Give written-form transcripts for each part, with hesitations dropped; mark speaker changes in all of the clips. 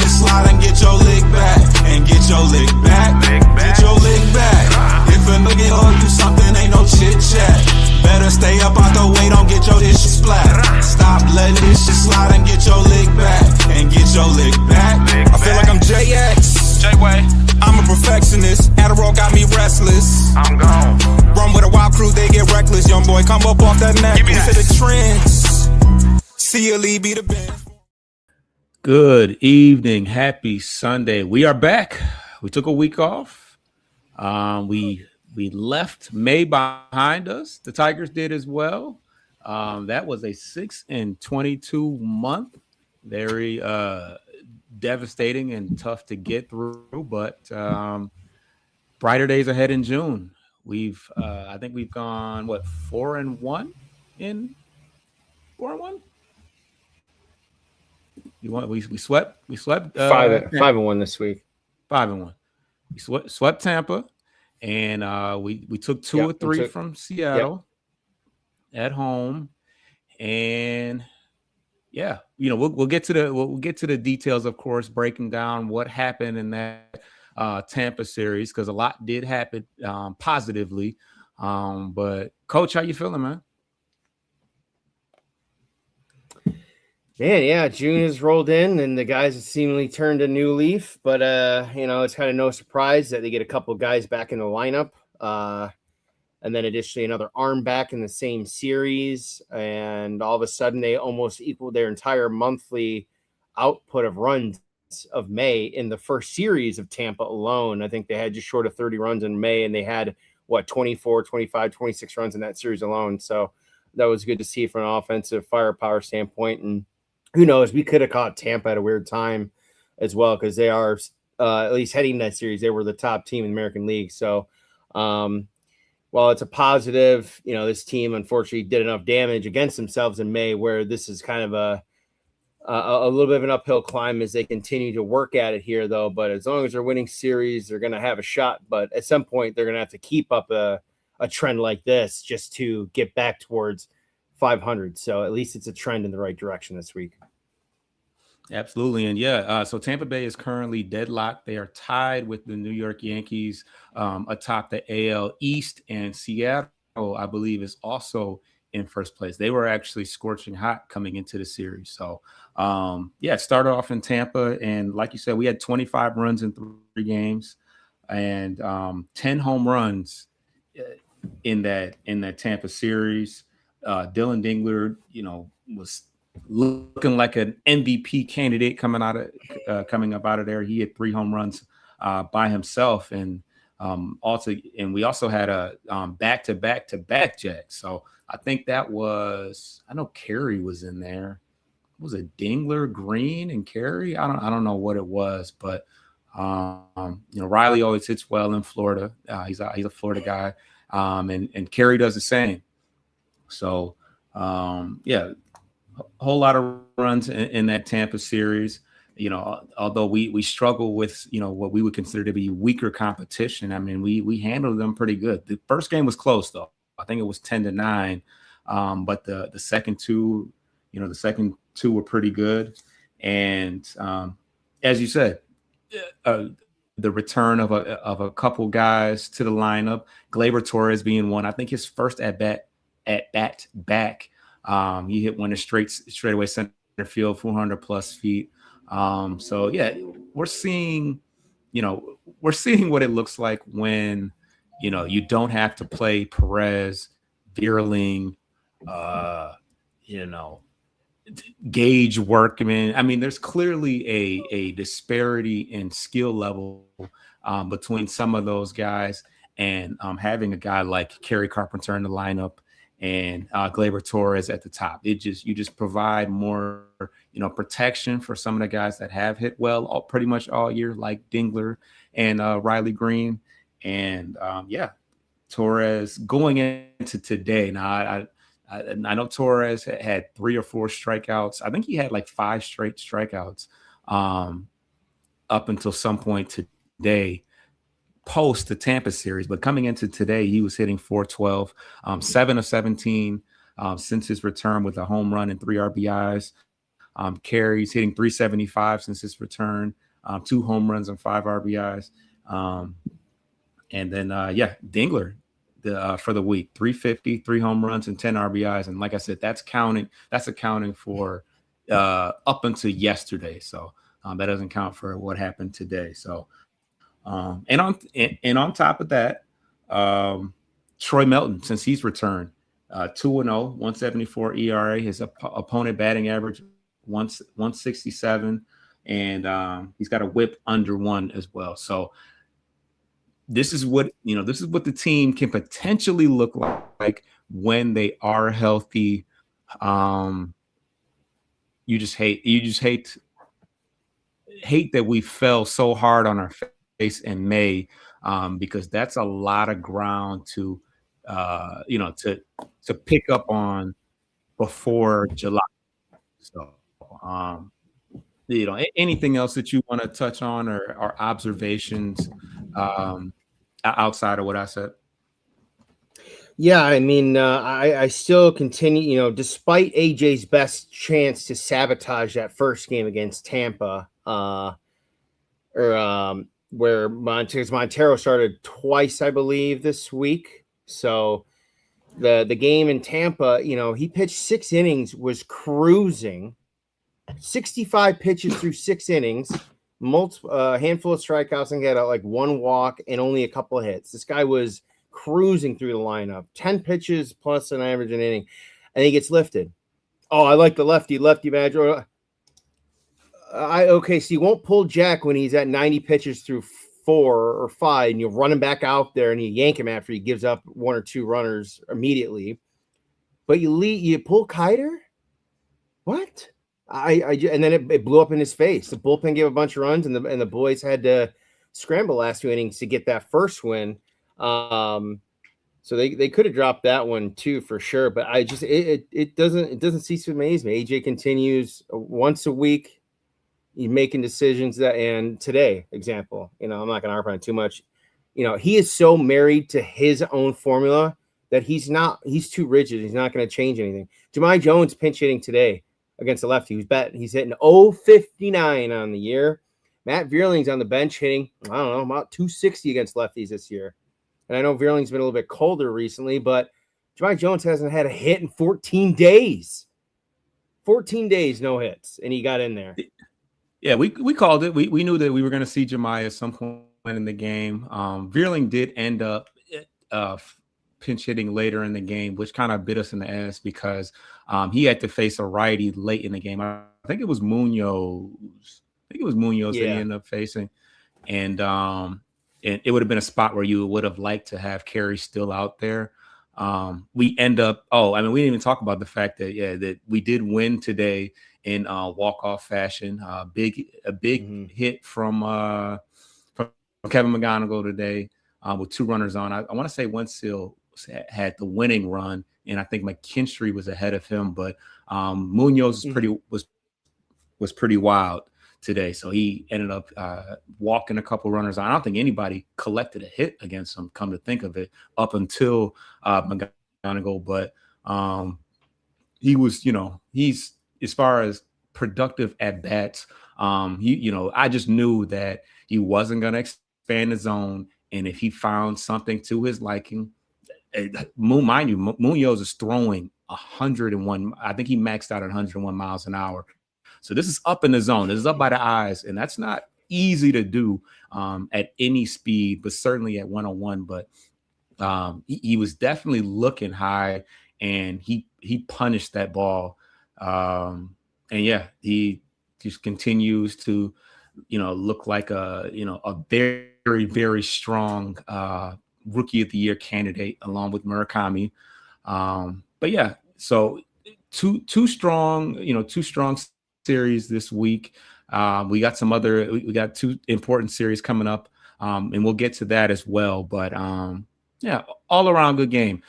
Speaker 1: shit slide and get your lick back. And get your lick back. Get your lick back. If a nigga owe you something, ain't no chit chat. Better stay up out the way, don't get your shit splat. Stop letting this shit slide and get your lick back. And get your lick back. I feel like I'm JX. J-Way. I'm a perfectionist. Adderall got me restless. I'm gone. Run with a wild crew, they get reckless. Young boy, come up off that neck. Into the trends. See you, Lee, be the best.
Speaker 2: Good evening. Happy Sunday. We are back. We took a week off. We left May behind us. The Tigers did as well. That was a 6-22 month. Very devastating and tough to get through, but brighter days ahead in June. I think we've gone 4-1 in 4-1. We swept
Speaker 3: 5-1 this week.
Speaker 2: 5-1. We swept Tampa, and we took 2 or 3 from Seattle at home, and we'll get to the details, of course, breaking down what happened in that Tampa series, because a lot did happen positively. But Coach, how you feeling, man?
Speaker 3: Man, yeah, June has rolled in and the guys have seemingly turned a new leaf, but it's kind of no surprise that they get a couple guys back in the lineup. And then additionally another arm back in the same series, and all of a sudden they almost equaled their entire monthly output of runs of May in the first series of Tampa alone. I think they had just short of 30 runs in May, and they had 24, 25, 26 runs in that series alone. So that was good to see from an offensive firepower standpoint. And who knows, we could have caught Tampa at a weird time as well, because they are at least heading that series. They were the top team in the American League. So while it's a positive, this team unfortunately did enough damage against themselves in May, where this is kind of a little bit of an uphill climb as they continue to work at it here, though. But as long as they're winning series, they're going to have a shot. But at some point, they're going to have to keep up a trend like this just to get back towards 500. So at least it's a trend in the right direction this week.
Speaker 2: Absolutely. And so Tampa Bay is currently deadlocked. They are tied with the New York Yankees atop the AL East, and Seattle, I believe, is also in first place. They were actually scorching hot coming into the series. So it started off in Tampa, and like you said, we had 25 runs in 3 games and 10 home runs in that Tampa series. Dylan Dingler, was looking like an MVP candidate coming up out of there. He had 3 home runs by himself, and we also had a back-to-back jack. So I think I know Carey was in there. Was it Dingler, Green, and Carey? I don't know what it was, but Riley always hits well in Florida. He's a Florida guy, and Carey does the same. So a whole lot of runs in that Tampa series. Although we struggle with what we would consider to be weaker competition. I mean, we handled them pretty good. The first game was close, though. I think it was 10-9. But the second two, were pretty good. And as you said, the return of a couple guys to the lineup, Gleyber Torres being one. I think his first at bat back. He hit one straightaway center field, 400 plus feet. We're seeing what it looks like when you don't have to play Perez, Vierling, Gage Workman. I mean, there's clearly a disparity in skill level between some of those guys, and having a guy like Kerry Carpenter in the lineup and Gleyber Torres at the top. You just provide more, protection for some of the guys that have hit well pretty much all year, like Dingler and Riley Green. And Torres going into today. Now, I know Torres had 3 or 4 strikeouts. I think he had like 5 straight strikeouts up until some point today, post the Tampa series. But coming into today, he was hitting .412, 7 of 17 since his return with a home run and 3 RBIs. carries, hitting 375 since his return, 2 home runs and 5 RBIs. And then, Dingler for the week, 350, 3 home runs and 10 RBIs. And like I said, that's accounting for up until yesterday. So that doesn't count for what happened today. So, and on top of that, Troy Melton, since he's returned, 2-0, 174 ERA. His opponent batting average 167, and he's got a whip under 1 as well. So this is what the team can potentially look like when they are healthy. You just hate that we fell so hard on our face in May, because that's a lot of ground to pick up on before July. So, anything else that you want to touch on or observations outside of what I said?
Speaker 3: Yeah, I mean, I still continue, despite AJ's best chance to sabotage that first game against Tampa, where Montero started twice, I believe, this week. So the game in Tampa, he pitched 6 innings, was cruising, 65 pitches through 6 innings, handful of strikeouts, and got like 1 walk and only a couple of hits. This guy was cruising through the lineup, 10 pitches plus an average an inning, and he gets lifted. Oh, I like the lefty badger. So you won't pull Jack when he's at 90 pitches through 4 or 5, and you run him back out there and you yank him after he gives up 1 or 2 runners immediately. But you pull Kiter? What? And then it blew up in his face. The bullpen gave a bunch of runs, and the boys had to scramble last 2 innings to get that first win. So they could have dropped that one too for sure. But it doesn't cease to amaze me. AJ continues once a week. He's making decisions and today, example, I'm not going to harp on it too much. He is so married to his own formula that he's too rigid. He's not going to change anything. Jahmai Jones pinch hitting today against the lefty. He's hitting 059 on the year. Matt Vierling's on the bench hitting, I don't know, about 260 against lefties this year. And I know Vierling's been a little bit colder recently, but Jahmai Jones hasn't had a hit in 14 days. 14 days, no hits, and he got in there.
Speaker 2: Yeah, we called it. We knew that we were going to see Jahmai at some point in the game. Vierling did end up pinch hitting later in the game, which kind of bit us in the ass because he had to face a righty late in the game. I think it was Munoz. That he ended up facing. And it would have been a spot where you would have liked to have Carey still out there. We end up, we didn't even talk about the fact that we did win today in walk-off fashion. A big hit from Kevin McGonigal today with 2 runners on. I want to say Wenzel had the winning run, and I think McKinstry was ahead of him, but Munoz was pretty wild today. So he ended up walking a couple runners on. I don't think anybody collected a hit against him, come to think of it, up until McGonigal. But he was, he's, as far as productive at bats, I just knew that he wasn't going to expand the zone. And if he found something to his liking, mind you, Munoz is throwing 101. I think he maxed out at 101 miles an hour. So this is up in the zone. This is up by the eyes, and that's not easy to do at any speed, but certainly at 101. But he was definitely looking high, and he punished that ball. He just continues to, look like a very, very strong rookie of the year candidate along with Murakami. So two strong series this week. We got 2 important series coming up, and we'll get to that as well. But all around good game.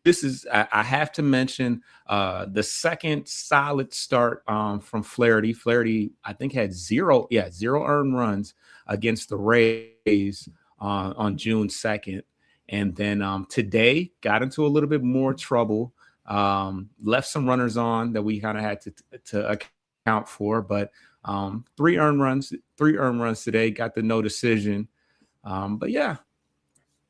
Speaker 2: This is, I have to mention the second solid start from Flaherty. Flaherty, I think, had 0 earned runs against the Rays on June 2nd. And then today got into a little bit more trouble, left some runners on that we kind of had to account for. But 3 earned runs today. Got the no decision. But yeah,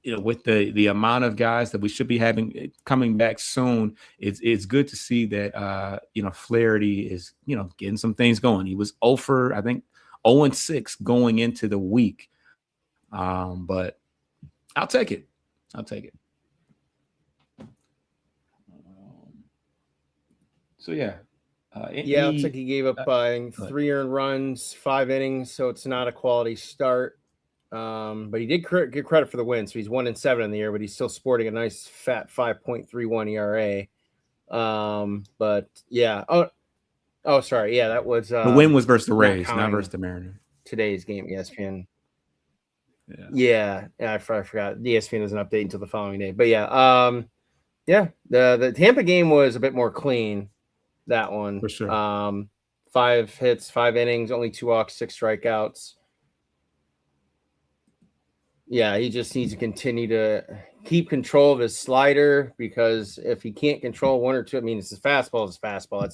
Speaker 2: with the amount of guys that we should be having coming back soon, it's good to see that Flaherty is getting some things going. He was 0 for, I think, 0-6 going into the week. But I'll take it. So yeah.
Speaker 3: Looks like he gave up 3 earned runs, 5 innings, so it's not a quality start. But he did get credit for the win, so he's 1-7 in the year, but he's still sporting a nice fat 5.31 ERA. But yeah. Oh, sorry. Yeah, that was
Speaker 2: the win was versus the Rays, not versus the Mariners.
Speaker 3: Today's game, ESPN. Yeah, I forgot. ESPN doesn't update until the following day. But yeah, the Tampa game was a bit more clean. That one
Speaker 2: for sure.
Speaker 3: 5 hits, 5 innings, only 2 walks, 6 strikeouts. Yeah, he just needs to continue to keep control of his slider, because if he can't control 1 or 2, I mean, it's his fastball.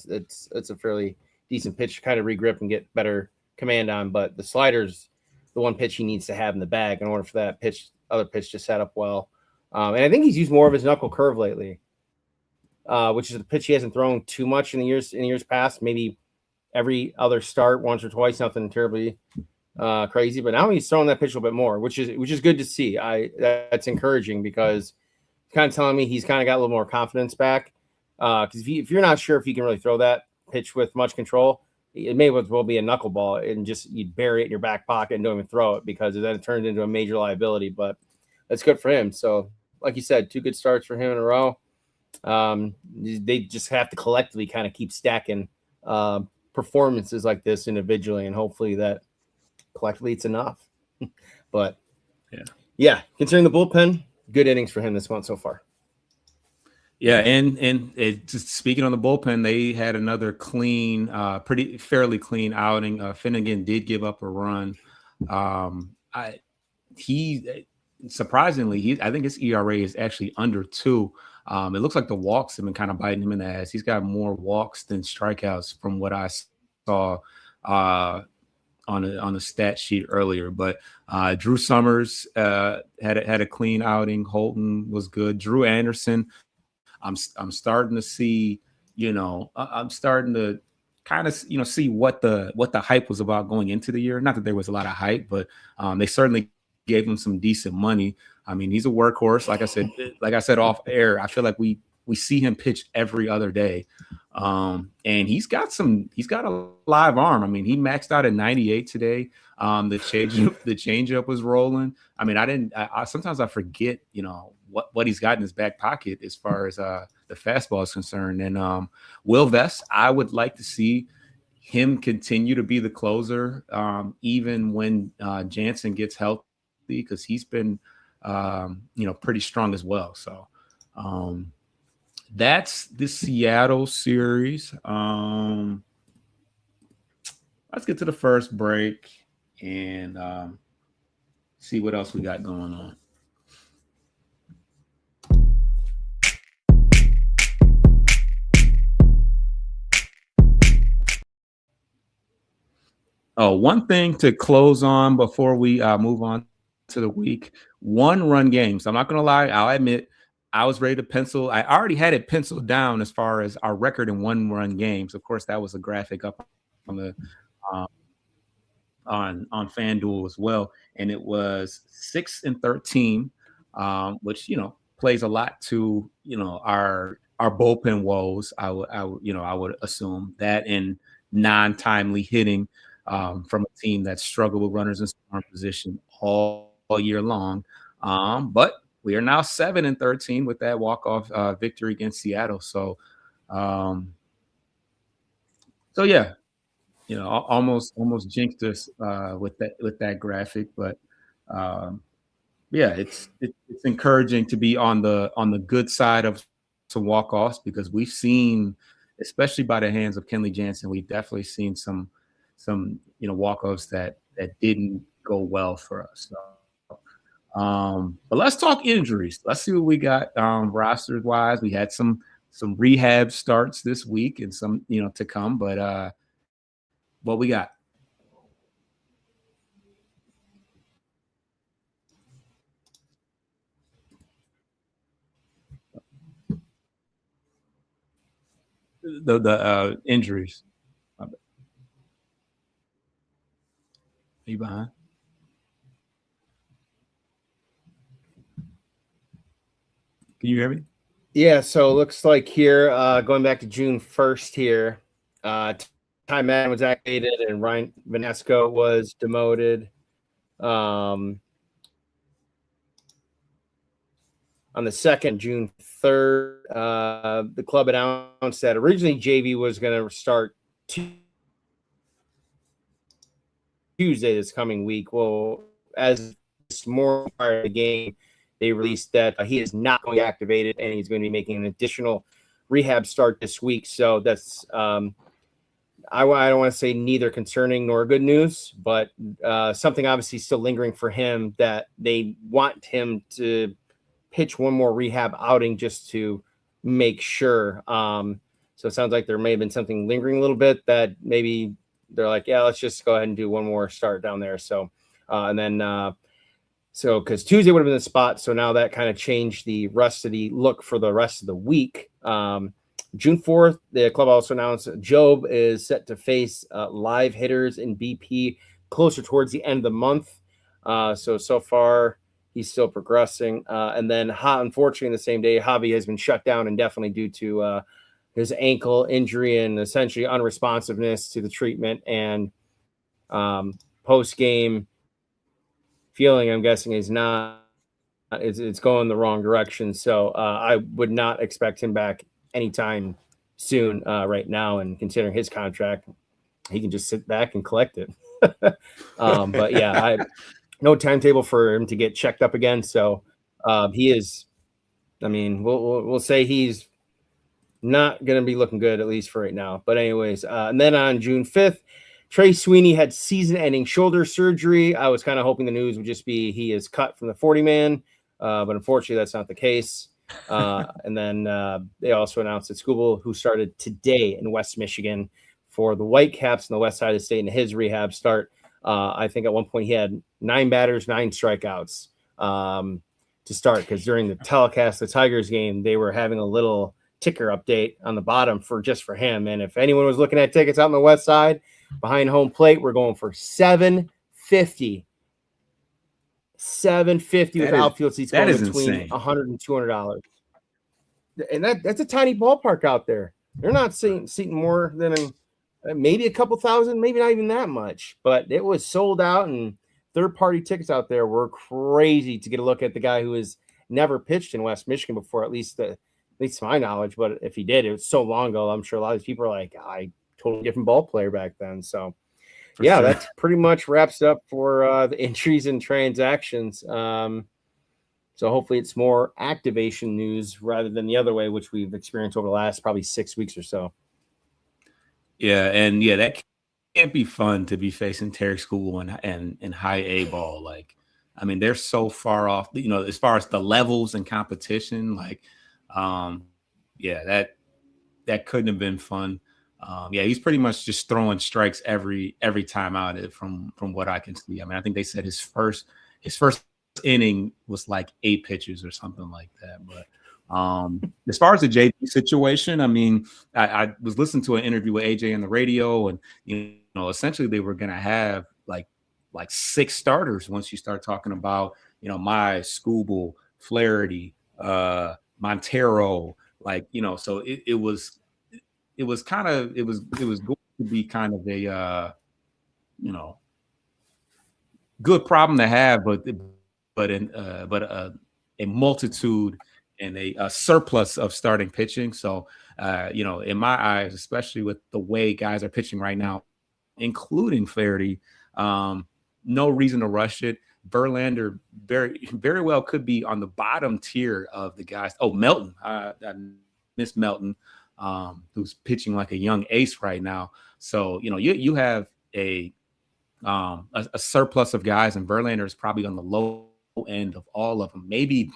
Speaker 3: It's a fairly decent pitch to kind of regrip and get better command on. But the slider's the one pitch he needs to have in the bag in order for that other pitch to set up well. And I think he's used more of his knuckle curve lately, which is a pitch he hasn't thrown too much in years past. Maybe every other start, once or twice, nothing terribly crazy. But now he's throwing that pitch a little bit more, which is good to see. That's encouraging, because it's kind of telling me he's kind of got a little more confidence back. Because if you're not sure if he can really throw that pitch with much control, it may as well be a knuckleball, and just you'd bury it in your back pocket and don't even throw it, because then it turns into a major liability. But that's good for him. So, like you said, 2 good starts for him in a row. They just have to collectively kind of keep stacking performances like this individually, and hopefully that collectively it's enough. But yeah, considering the bullpen, good innings for him this month so far.
Speaker 2: Yeah, and just speaking on the bullpen, they had another clean, fairly clean outing. Finnegan did give up a run. Surprisingly, I think his ERA is actually under 2. It looks like the walks have been kind of biting him in the ass. He's got more walks than strikeouts from what I saw on the stat sheet earlier. But Drew Summers had a clean outing. Holton was good. Drew Anderson, I'm starting to see, I'm starting to kind of, see what the hype was about going into the year. Not that there was a lot of hype, but they certainly gave him some decent money. I mean, he's a workhorse. Like I said off air, I feel like we see him pitch every other day. And he's got a live arm. I mean, he maxed out at 98 today. The changeup was rolling. I mean, sometimes I forget, what he's got in his back pocket as far as the fastball is concerned. And Will Vest, I would like to see him continue to be the closer, even when Jansen gets healthy, because he's been pretty strong as well. So that's the Seattle series. Let's get to the first break and see what else we got going on. Oh, one thing to close on before we move on to the week: 1-run games. I'm not going to lie. I'll admit I was ready to pencil. I already had it penciled down as far as our record in 1-run games. Of course, that was a graphic up on the on FanDuel as well, and it was 6-13, which plays a lot to our bullpen woes. I would assume that, and non-timely hitting from a team that struggled with runners in scoring position all year long. But we are now 7-13 with that walk-off victory against Seattle. So yeah, almost jinxed us with that graphic. But yeah, it's encouraging to be on the good side of some walk-offs, because we've seen, especially by the hands of Kenley Jansen, we've definitely seen some walk-offs that didn't go well for us. So, but let's talk injuries. Let's see what we got rosters wise. We had some rehab starts this week and some to come, but What we got? The injuries. Are you behind? Can you hear me?
Speaker 3: Yeah, so it looks like here, going back to June 1st here, Ty Madden was activated and Ryan Vanesco was demoted. On the 2nd, June 3rd, the club announced that originally JV was going to start Tuesday this coming week. Well, as more prior to the game, they released that he is not going to be activated and he's going to be making an additional rehab start this week. So that's I don't want to say neither concerning nor good news, but something obviously still lingering for him that they want him to pitch one more rehab outing just to make sure. So it sounds like there may have been something lingering a little bit that maybe they're like, yeah, let's just go ahead and do one more start down there. So, and then, so because Tuesday would have been the spot. So now that kind of changed the rest of the look for the rest of the week. June 4th, the club also announced Job is set to face live hitters in BP closer towards the end of the month. So far, he's still progressing. And then, unfortunately, the same day, Javi has been shut down indefinitely due to his ankle injury and essentially unresponsiveness to the treatment and post-game feeling, I'm guessing, is not it's going the wrong direction. So I would not expect him back anytime soon right now. And considering his contract, he can just sit back and collect it. But yeah, no timetable for him to get checked up again. So he is, I mean, we'll say he's not going to be looking good, at least for right now. But anyways, and then on June 5th, Trey Sweeney had season-ending shoulder surgery. I was kind of hoping the news would just be he is cut from the 40-man, but unfortunately that's not the case. And then they also announced that Skubal, who started today in West Michigan for the Whitecaps on the west side of the state in his rehab start, I think at one point he had 9 batters, 9 strikeouts to start, because during the telecast, the Tigers game, they were having a little ticker update on the bottom for him. And if anyone was looking at tickets out on the west side behind home plate, we're going for $750 with outfield seats going between $100 and $200. And that's a tiny ballpark out there. They're not seating more than maybe a couple thousand, maybe not even that much, but it was sold out, and third-party tickets out there were crazy to get a look at the guy who has never pitched in West Michigan before, at least to my knowledge. But if he did, it was so long ago. I'm sure a lot of these people are like, I totally different ball player back then. So yeah, that pretty much wraps up for the entries and transactions. So hopefully it's more activation news rather than the other way, which we've experienced over the last probably 6 weeks or so.
Speaker 2: Yeah, and yeah, that can't be fun to be facing Terry School and high A ball. Like, I mean, they're so far off, as far as the levels and competition. Like, yeah, that couldn't have been fun. Yeah, he's pretty much just throwing strikes every time out from what I can see. I mean, I think they said his first inning was like 8 pitches or something like that. But as far as the JV situation, I mean, I was listening to an interview with AJ on the radio, and essentially they were going to have like 6 starters once you start talking about my Skubal, Flaherty, Montero, so it was going to be kind of a good problem to have, but a multitude and a surplus of starting pitching. So, in my eyes, especially with the way guys are pitching right now, including Flaherty, no reason to rush it. Verlander very, very well could be on the bottom tier of the guys. Oh, Melton. I miss Melton, who's pitching like a young ace right now. So, you have a surplus of guys, and Verlander is probably on the low end of all of them, maybe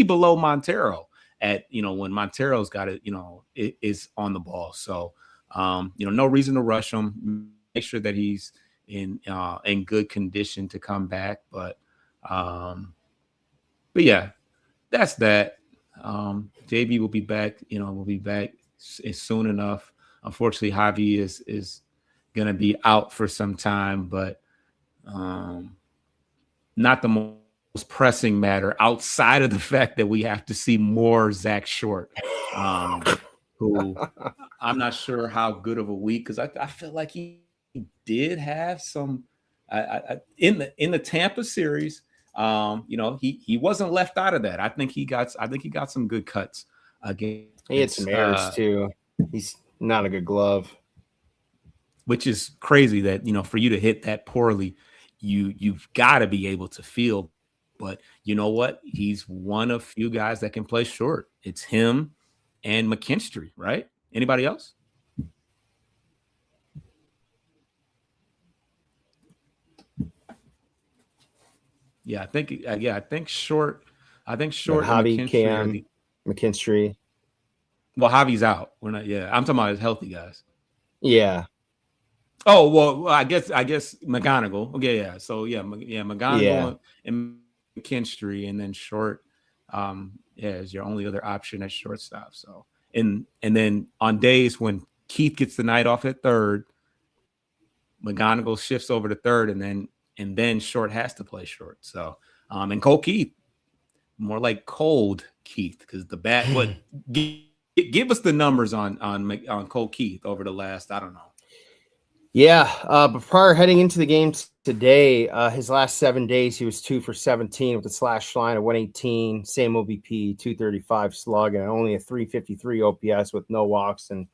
Speaker 2: below Montero at when Montero's got it is on the ball. So no reason to rush him. sure that he's in good condition to come back. But yeah, that's that. JB will be back. Will be back soon enough. Unfortunately, Javi is going to be out for some time, but not the most pressing matter outside of the fact that we have to see more Zach Short, who I'm not sure how good of a week, because I feel like he did have some in the Tampa series. He wasn't left out of that. I think he got some good cuts again.
Speaker 3: He had some errors too. He's not a good glove,
Speaker 2: which is crazy that for you to hit that poorly, you've got to be able to field. But you know what? He's one of few guys that can play short. It's him and McKinstry, right? Anybody else? Yeah, I think Short. I think Short.
Speaker 3: Javi, Cam, McKinstry.
Speaker 2: Well, Javi's out. We're not. Yeah, I'm talking about his healthy guys.
Speaker 3: Yeah.
Speaker 2: Oh well, I guess McGonigal. Okay, yeah. So McGonigal and McKinstry, and then Short. Is your only other option at shortstop. So and then on days when Keith gets the night off at third, McGonigal shifts over to third, and then Short has to play short. So and Cole Keith, more like Cold Keith, because the bat. What give us the numbers on Cole Keith over the last, I don't know.
Speaker 3: Yeah, but prior heading into the game today, his last 7 days, he was 2 for 17 with a slash line of 118, same OBP, 235 slug, and only a 353 OPS with no walks and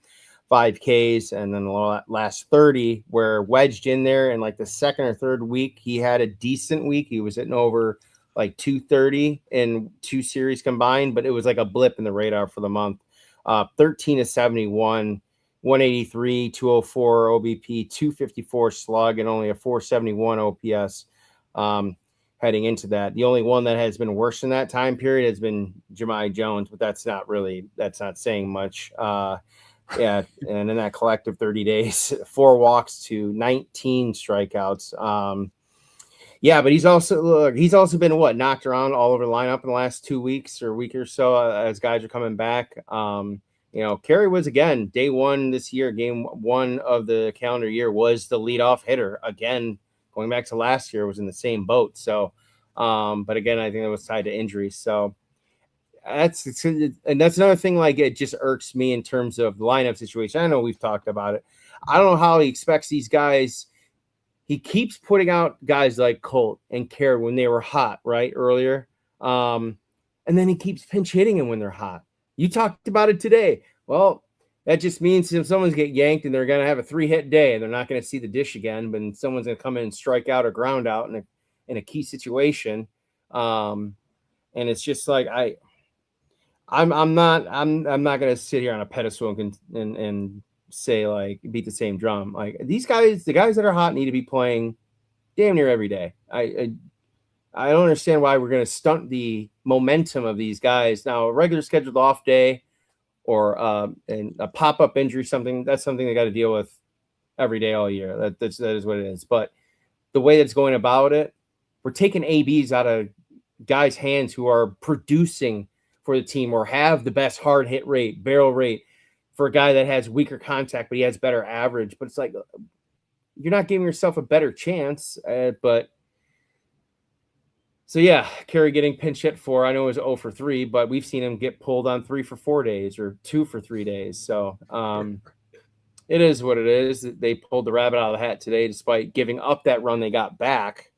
Speaker 3: 5 Ks. And then the last 30, where wedged in there in like the second or third week, he had a decent week. He was hitting over like 230 in 2 series combined, but it was like a blip in the radar for the month. 13 to 71, 183, 204 OBP, 254 slug, and only a 471 OPS heading into that. The only one that has been worse in that time period has been Jahmai Jones, but that's not saying much. And in that collective 30 days, 4 walks to 19 strikeouts. But he's also been knocked around all over the lineup in the last 2 weeks or week or so as guys are coming back. Kerry was, again, day one this year, game 1 of the calendar year, was the leadoff hitter. Again, going back to last year, was in the same boat. So, but again, I think it was tied to injuries. So that's another thing. Like, it just irks me in terms of the lineup situation. I know we've talked about it. I don't know how he expects these guys. He keeps putting out guys like Colt and Kerr when they were hot, right, earlier. And then he keeps pinch hitting them when they're hot. You talked about it today. Well, that just means if someone's get yanked and they're going to have a 3-hit day and they're not going to see the dish again, but someone's going to come in and strike out or ground out in a key situation. And it's just like I'm not going to sit here on a pedestal and say, like, beat the same drum. Like, these guys, the guys that are hot, need to be playing damn near every day. I don't understand why we're going to stunt the momentum of these guys. Now, a regular scheduled off day or and a pop-up injury, that's something they got to deal with every day all year. That is what it is. But the way that's going about it, we're taking ABs out of guys' hands who are producing for the team or have the best hard hit rate, barrel rate, for a guy that has weaker contact, but he has better average. But it's like, you're not giving yourself a better chance. So yeah, Kerry getting pinch hit for, I know it was 0 for 3, but we've seen him get pulled on 3 for 4 days or 2 for 3 days. So it is what it is. They pulled the rabbit out of the hat today, despite giving up that run they got back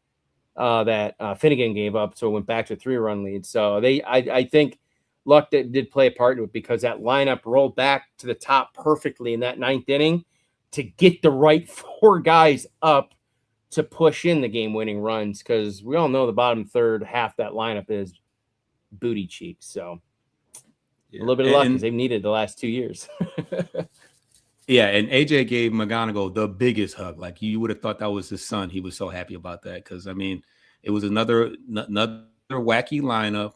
Speaker 3: that Finnegan gave up. So it went back to a 3-run lead. So I think luck did play a part in it, because that lineup rolled back to the top perfectly in that 9th inning to get the right 4 guys up to push in the game-winning runs, because we all know the bottom third half that lineup is booty cheeks. So a little bit of luck, because they've needed the last 2 years.
Speaker 2: Yeah, and AJ gave McGonigal the biggest hug. Like, you would have thought that was his son. He was so happy about that, because, I mean, it was another wacky lineup.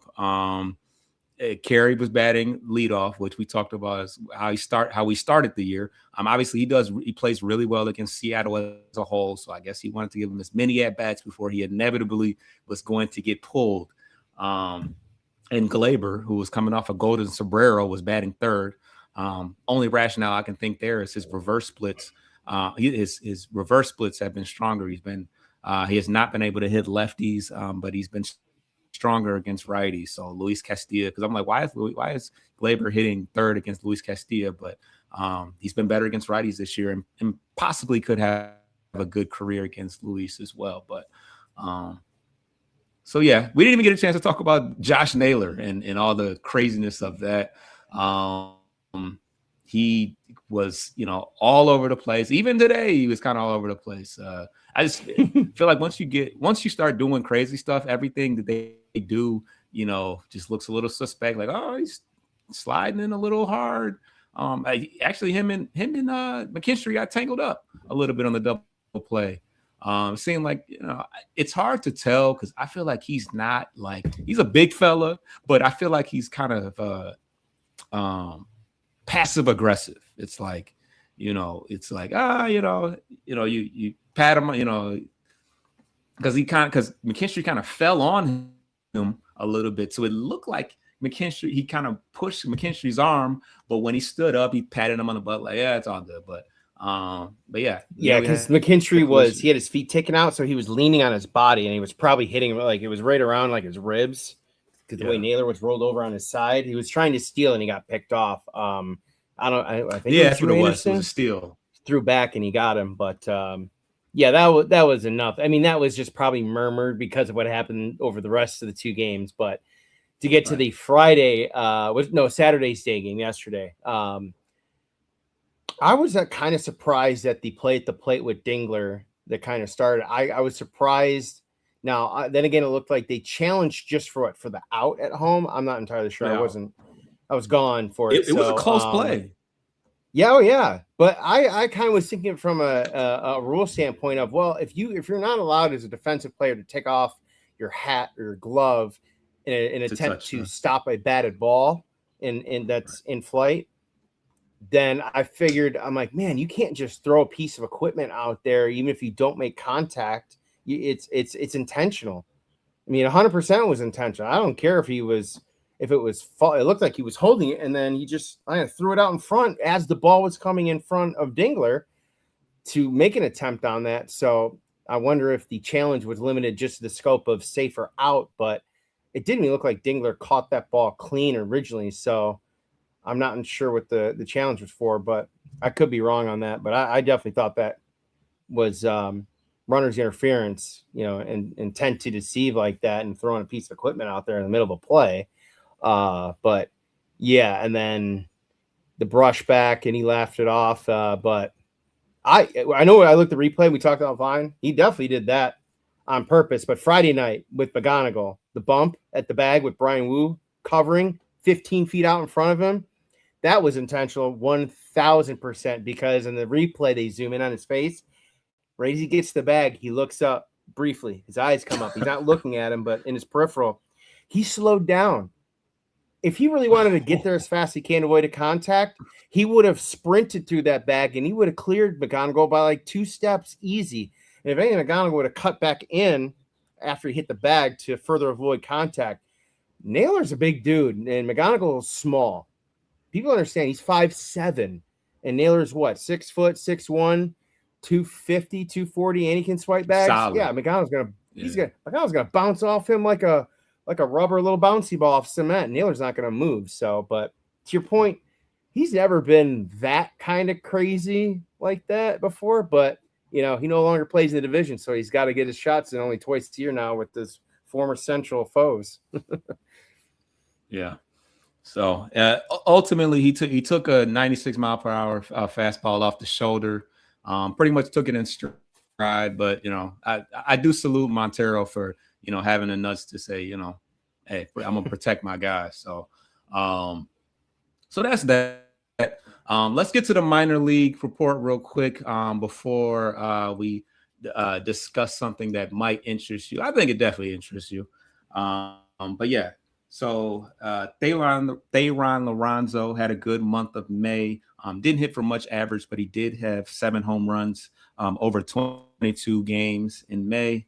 Speaker 2: Carey was batting leadoff, which we talked about is how we started the year. Obviously he plays really well against Seattle as a whole, so I guess he wanted to give him as many at bats before he inevitably was going to get pulled. And Gleyber, who was coming off a golden sombrero, was batting third. Only rationale I can think there is his reverse splits. His reverse splits have been stronger. He has not been able to hit lefties, but he's been stronger against righties. So Luis Castillo, because I'm like, why is Gleyber hitting third against Luis Castillo? But he's been better against righties this year, and possibly could have a good career against Luis as well. But so yeah, we didn't even get a chance to talk about Josh Naylor and all the craziness of that. He was, all over the place. Even today, he was kind of all over the place. I just feel like once you start doing crazy stuff, everything that they do, just looks a little suspect. Like, oh, he's sliding in a little hard. Actually, him and McKinstry got tangled up a little bit on the double play. It seemed like, it's hard to tell because I feel like he's not like, he's a big fella, but I feel like he's kind of passive aggressive. It's like, it's like, you pat him, because McKinstry kind of fell on him a little bit. So it looked like he kind of pushed McKinstry's arm, but when he stood up, he patted him on the butt like, yeah, it's all good. But yeah.
Speaker 3: Yeah, because McKinstry he had his feet taken out, so he was leaning on his body, and he was probably hitting him, like it was right around like his ribs, because the way Naylor was rolled over on his side. He was trying to steal, and he got picked off. I think
Speaker 2: that's what it was. It was a steal.
Speaker 3: Threw back, and he got him. But yeah, that was enough. I mean, that was just probably murmured because of what happened over the rest of the two games. But to get to the Saturday's day game yesterday, I was kind of surprised at the play at the plate with Dingler that kind of started. I was surprised. Now, then again, it looked like they challenged just for the out at home. I'm not entirely sure.
Speaker 2: Yeah.
Speaker 3: I was gone for it.
Speaker 2: It was a close play.
Speaker 3: Yeah, oh yeah. But I kind of was thinking from a rule standpoint of, well, if you're not allowed as a defensive player to take off your hat or your glove in an attempt to stop a batted ball in that's in flight, then I figured, I'm like, man, you can't just throw a piece of equipment out there even if you don't make contact. It's intentional. I mean, 100% was intentional. I don't care if it was it looked like he was holding it, and then he just threw it out in front as the ball was coming in front of Dingler to make an attempt on that. So I wonder if the challenge was limited just to the scope of safer out, but it didn't even look like Dingler caught that ball clean originally. So I'm not sure what the challenge was for, but I could be wrong on that. But I definitely thought that was runner's interference, and intent to deceive like that and throwing a piece of equipment out there in the middle of a play. But yeah, and then the brush back and he laughed it off. But I know I looked at the replay. We talked about Vine. He definitely did that on purpose. But Friday night with McGonigal, the bump at the bag with Brian Wu covering 15 feet out in front of him, that was intentional 1,000%, because in the replay, they zoom in on his face. Right as he gets the bag, he looks up briefly. His eyes come up. He's not looking at him, but in his peripheral, he slowed down. If he really wanted to get there as fast as he can to avoid a contact, he would have sprinted through that bag and he would have cleared McGonigal by like 2 steps easy. And if anything, McGonigal would have cut back in after he hit the bag to further avoid contact. Naylor's a big dude, and McGonigal is small. People understand he's 5'7", and Naylor's what, 6 foot, 6'1", 250, 240, and he can swipe bags.
Speaker 2: Solid.
Speaker 3: Yeah, McGonigal's gonna bounce off him like a rubber little bouncy ball off cement. Naylor's not gonna move. So, but to your point, he's never been that kind of crazy like that before. But he no longer plays in the division, so he's got to get his shots in only twice a year now with his former Central foes.
Speaker 2: Yeah. So ultimately, he took a 96 mile per hour fastball off the shoulder. Pretty much took it in stride. But I do salute Montero for having the nuts to say, hey, I'm gonna protect my guys. So so that's that. Let's get to the minor league report real quick before we discuss something that might interest you. I think it definitely interests you. But yeah. So Thayron Lorenzo had a good month of May. Didn't hit for much average, but he did have 7 home runs over 22 games in May.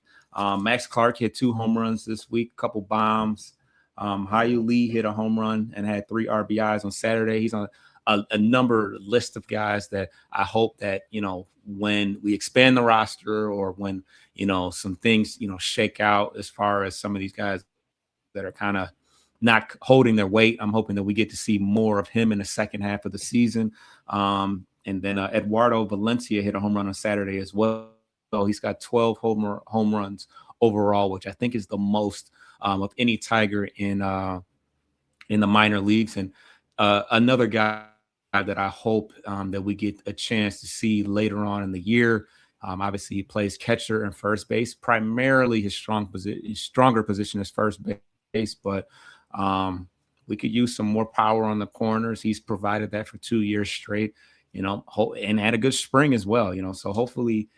Speaker 2: Max Clark hit 2 home runs this week, a couple bombs. Hyu Lee hit a home run and had 3 RBIs on Saturday. He's on a number list of guys that I hope that, when we expand the roster or when, some things, shake out as far as some of these guys that are kind of not holding their weight. I'm hoping that we get to see more of him in the second half of the season. And then Eduardo Valencia hit a home run on Saturday as well. So he's got 12 home runs overall, which I think is the most of any Tiger in the minor leagues. And another guy that I hope that we get a chance to see later on in the year. Obviously, he plays catcher and first base. Primarily, his stronger position is first base, but we could use some more power on the corners. He's provided that for 2 years straight, and had a good spring as well, So hopefully,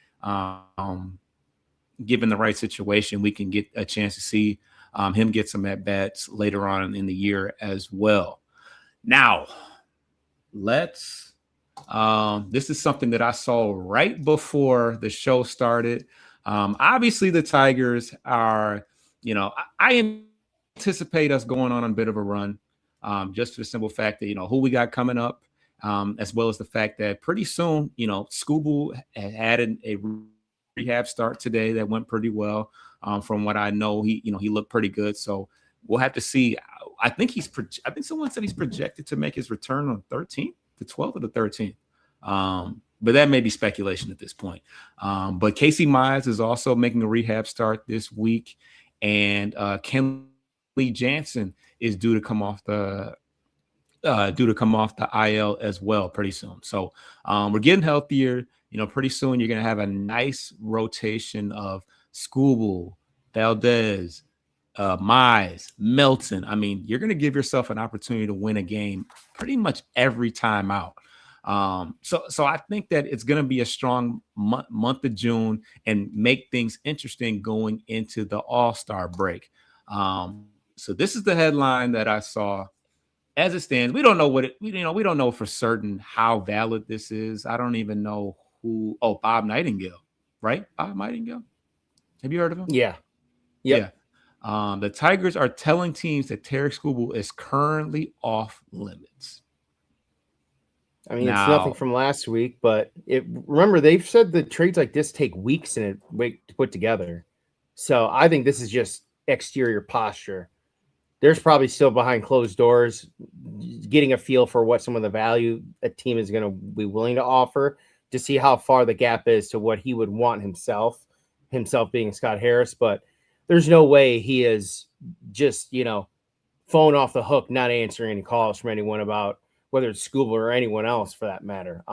Speaker 2: given the right situation, we can get a chance to see him get some at bats later on in the year as well. Now, this is something that I saw right before the show started. Obviously, the Tigers are, I anticipate us going on a bit of a run, just for the simple fact that, who we got coming up, as well as the fact that pretty soon, Skubal had a rehab start today that went pretty well. From what I know, he looked pretty good. So we'll have to see. I think someone said he's projected to make his return on 13th, the 12th or the 13th. But that may be speculation at this point. But Casey Mize is also making a rehab start this week, and Kenley Jansen is due to come off the IL as well pretty soon. So we're getting healthier. Pretty soon you're going to have a nice rotation of Skubal, Valdez, Mize, Melton. I mean, you're going to give yourself an opportunity to win a game pretty much every time out. So I think that it's going to be a strong month of June and make things interesting going into the All-Star break. So this is the headline that I saw. As it stands, we don't know we don't know for certain how valid this is. I don't even know who. Oh, Bob Nightingale, right? Bob Nightingale. Have you heard of him?
Speaker 3: Yeah. Yep.
Speaker 2: Yeah. The Tigers are telling teams that Tarik Skubal is currently off limits.
Speaker 3: I mean, it's nothing from last week, but remember, they've said that trades like this take weeks to put together. So I think this is just exterior posture. There's probably still behind closed doors getting a feel for what some of the value a team is going to be willing to offer to see how far the gap is to what he would want himself being Scott Harris. But there's no way he is just, phone off the hook, not answering any calls from anyone about whether it's Skubal or anyone else for that matter.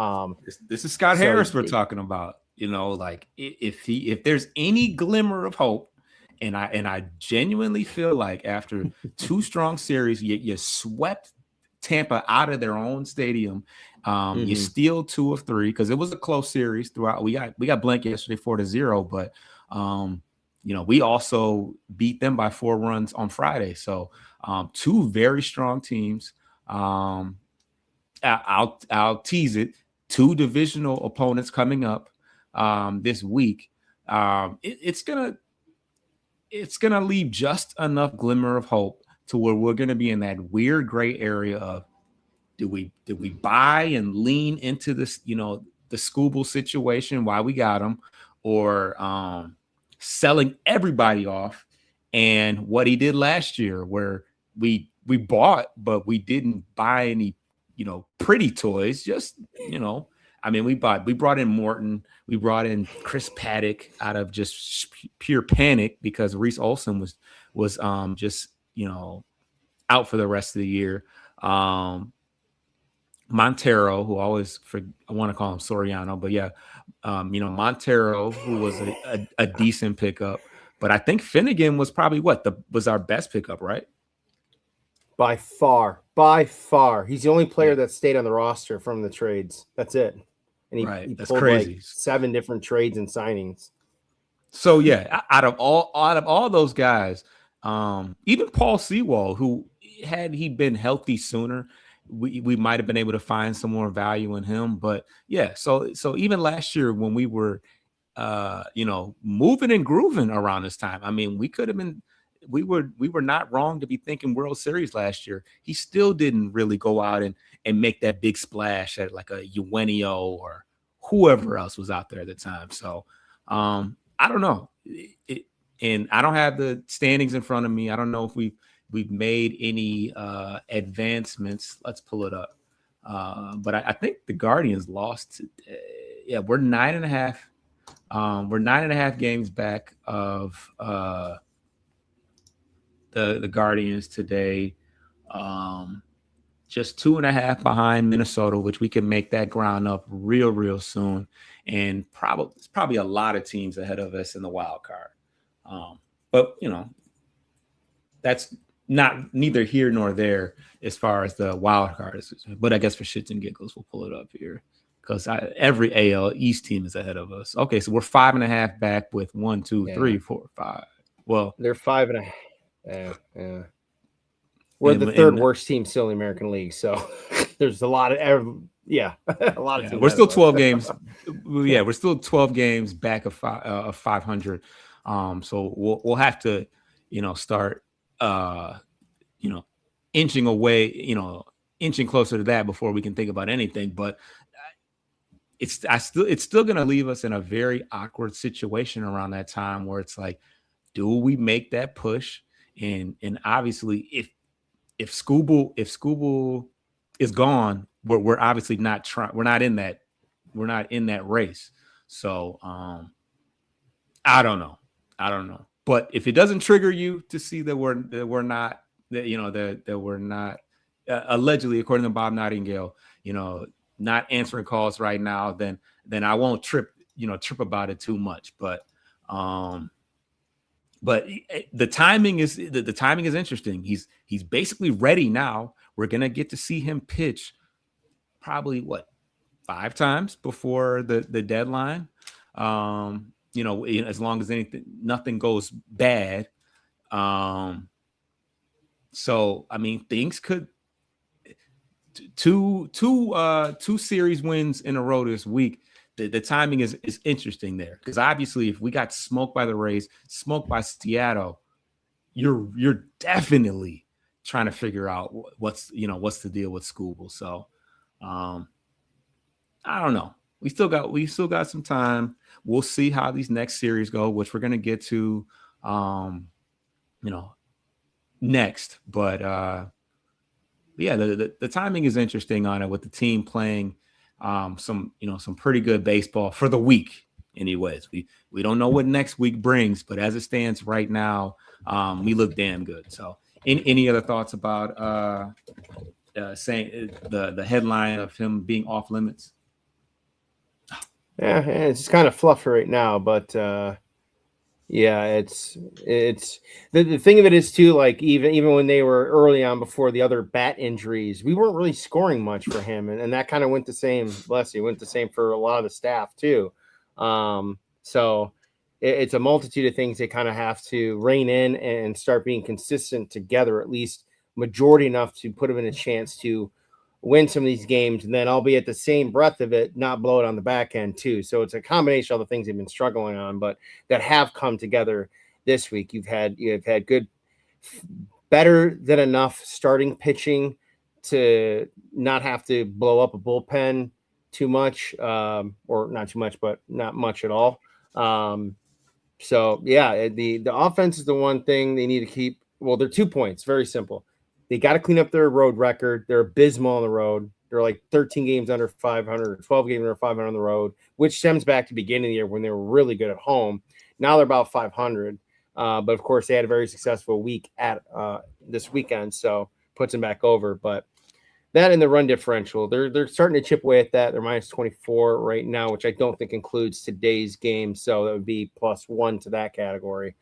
Speaker 2: This is Scott Harris we're talking about, if there's any glimmer of hope, and I genuinely feel like after 2 strong series, you swept Tampa out of their own stadium. You steal 2 of 3 because it was a close series throughout. We got blanked yesterday 4-0, but we also beat them by 4 runs on Friday. So 2 very strong teams. I'll tease it. 2 divisional opponents coming up this week. It's gonna leave just enough glimmer of hope to where we're gonna be in that weird gray area of did we buy and lean into this, the Skubal situation, why we got him, or selling everybody off, and what he did last year where we bought but we didn't buy any pretty toys, just we brought in Morton, we brought in Chris Paddock out of just pure panic because Reese Olson was just out for the rest of the year. Montero, who I want to call him Soriano, but yeah, Montero, who was a decent pickup, but I think Finnegan was probably was our best pickup, right?
Speaker 3: By far. He's the only player that stayed on the roster from the trades. That's it. And he
Speaker 2: That's
Speaker 3: pulled
Speaker 2: crazy.
Speaker 3: Like 7 different trades and signings.
Speaker 2: So yeah, out of all those guys, Even Paul Sewell, who had he been healthy sooner, we might have been able to find some more value in him. But yeah, so even last year when we were moving and grooving around this time, I mean, we could have been we were not wrong to be thinking World Series last year. He still didn't really go out and make that big splash at like a Eugenio or whoever else was out there at the time. So I don't know. And I don't have the standings in front of me. I don't know if we've made any advancements. Let's pull it up. But I think the Guardians lost. Yeah, we're 9.5. We're 9.5 games back of the Guardians today. Just 2.5 behind Minnesota, which we can make that ground up real soon. And it's probably a lot of teams ahead of us in the wild card. But that's neither here nor there as far as the wild card is. But I guess for shits and giggles, we'll pull it up here because every AL East team is ahead of us. Okay, so we're 5.5 back with 1, 2, 3, 4, 5. Well,
Speaker 3: they're 5.5. Yeah. We're the third worst team still in the American League, so there's a lot of a lot of.
Speaker 2: We're still 12 games. Yeah, we're still 12 games back of 500. So we'll have to, start, inching away, inching closer to that before we can think about anything. But it's still going to leave us in a very awkward situation around that time where it's like, do we make that push? And obviously, if Skubal is gone, we're obviously not trying. We're not in that race. So I don't know. But if it doesn't trigger you to see that we're not allegedly, according to Bob Nightingale, not answering calls right now, then I won't trip about it too much. But the timing is interesting. He's basically ready now. We're gonna get to see him pitch probably 5 times before the deadline. As long as nothing goes bad. So I mean, things could two series wins in a row this week. The timing is interesting there because obviously, if we got smoked by the Rays, smoked by Seattle, you're definitely trying to figure out what's the deal with Skubal. So I don't know. We still got some time. We'll see how these next series go, which we're gonna get to, next. But yeah, the timing is interesting on it with the team playing some pretty good baseball for the week. Anyways, we don't know what next week brings, but as it stands right now, we look damn good. So, any other thoughts about saying the headline of him being off limits?
Speaker 3: Yeah, it's just kind of fluff right now, but it's the thing of it is too, like even when they were early on before the other bat injuries, we weren't really scoring much for him, and that kind of went the same. Bless you, went the same for a lot of the staff too. So it's a multitude of things they kind of have to rein in and start being consistent together, at least majority enough to put them in a chance to win some of these games, and then I'll be at the same breath of it, not blow it on the back end too. So it's a combination of the things they've been struggling on, but that have come together this week. You've had good, better than enough starting pitching to not have to blow up a bullpen too much, or not too much, but not much at all. So yeah, the offense is the one thing they need to keep. Well, they're 2 points. Very simple. They got to clean up their road record. They're abysmal on the road. They're like 13 games under 500, or 12 games under 500 on the road, which stems back to the beginning of the year when they were really good at home. Now they're about 500. But of course, they had a very successful week at this weekend, so puts them back over. But that and the run differential, they're starting to chip away at that. They're minus 24 right now, which I don't think includes today's game. So that would be +1 to that category.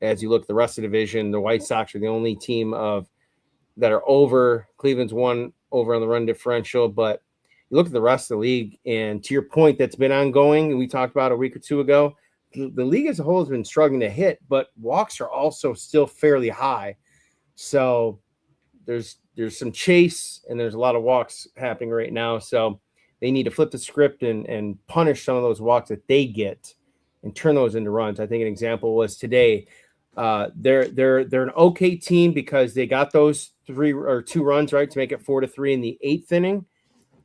Speaker 3: As you look at the rest of the division, the White Sox are the only team that are over. Cleveland's one over on the run differential, but you look at the rest of the league, and to your point, that's been ongoing, and we talked about a week or two ago, the league as a whole has been struggling to hit, but walks are also still fairly high. So there's some chase and there's a lot of walks happening right now. So they need to flip the script and punish some of those walks that they get and turn those into runs. I think an example was today. They're an okay team because they got those 3 or 2 runs right to make it 4-3 in the 8th inning.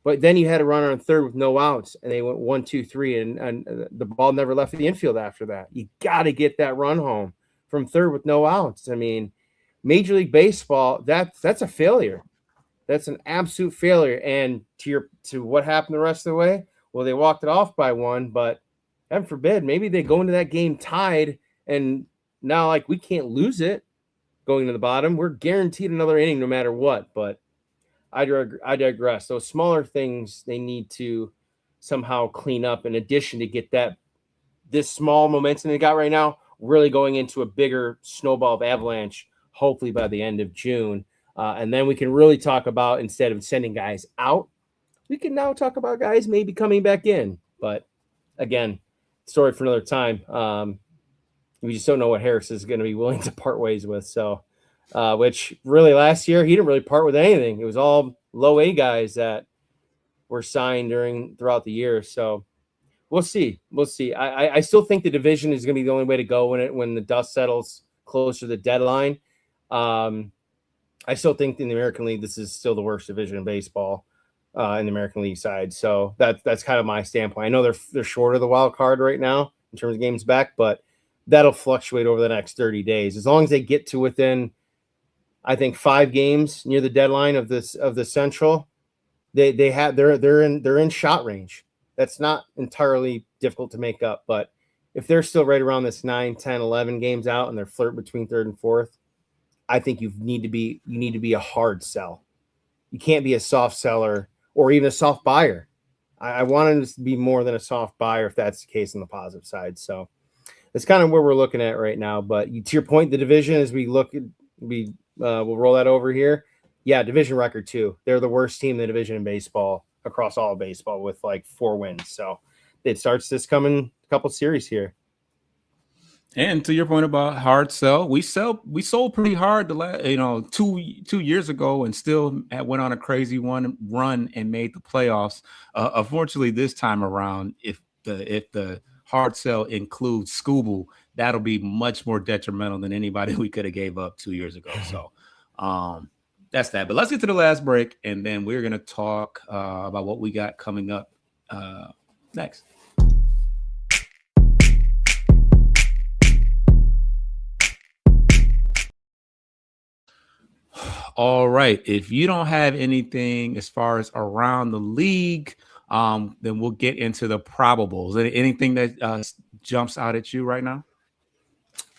Speaker 3: But then you had a runner on third with no outs, and they went 1, 2, 3, and the ball never left the infield after that. You got to get that run home from third with no outs. I mean, Major League Baseball, that's a failure. That's an absolute failure. And to what happened the rest of the way, well, they walked it off by 1, but heaven forbid, maybe they go into that game tied, and now like we can't lose it going to the bottom. We're guaranteed another inning no matter what, but I digress. Those smaller things they need to somehow clean up in addition to get this small momentum they got right now really going into a bigger snowball of avalanche, hopefully by the end of June. And then we can really talk about, instead of sending guys out, we can now talk about guys maybe coming back in. But again, story for another time. We just don't know what Harris is going to be willing to part ways with. So, which really last year, he didn't really part with anything. It was all low A guys that were signed throughout the year. So we'll see. I still think the division is going to be the only way to go when the dust settles closer to the deadline. I still think in the American League, this is still the worst division in baseball in the American League side. So that's kind of my standpoint. I know they're short of the wild card right now in terms of games back, but that'll fluctuate over the next 30 days. As long as they get to within, I think, 5 games near the deadline of the Central, they're in shot range. That's not entirely difficult to make up, but if they're still right around this 9, 10, 11 games out and they're flirt between 3rd and 4th, I think you need to be a hard sell. You can't be a soft seller or even a soft buyer. I want it to be more than a soft buyer if that's the case on the positive side. So that's kind of where we're looking at right now. But to your point, the division, as we look at, we'll roll that over here. Yeah, division record too. They're the worst team in the division in baseball across all of baseball with like 4 wins. So it starts this coming couple series here.
Speaker 2: And to your point about hard sell, we sold pretty hard the last, 2 years ago, and still went on a crazy run and made the playoffs. Unfortunately, this time around, if the hard sell includes Scooble, that'll be much more detrimental than anybody we could have gave up 2 years ago. So that's that. But let's get to the last break, and then we're gonna talk about what we got coming up next. All right. If you don't have anything as far as around the league, then we'll get into the probables. Anything that jumps out at you right now?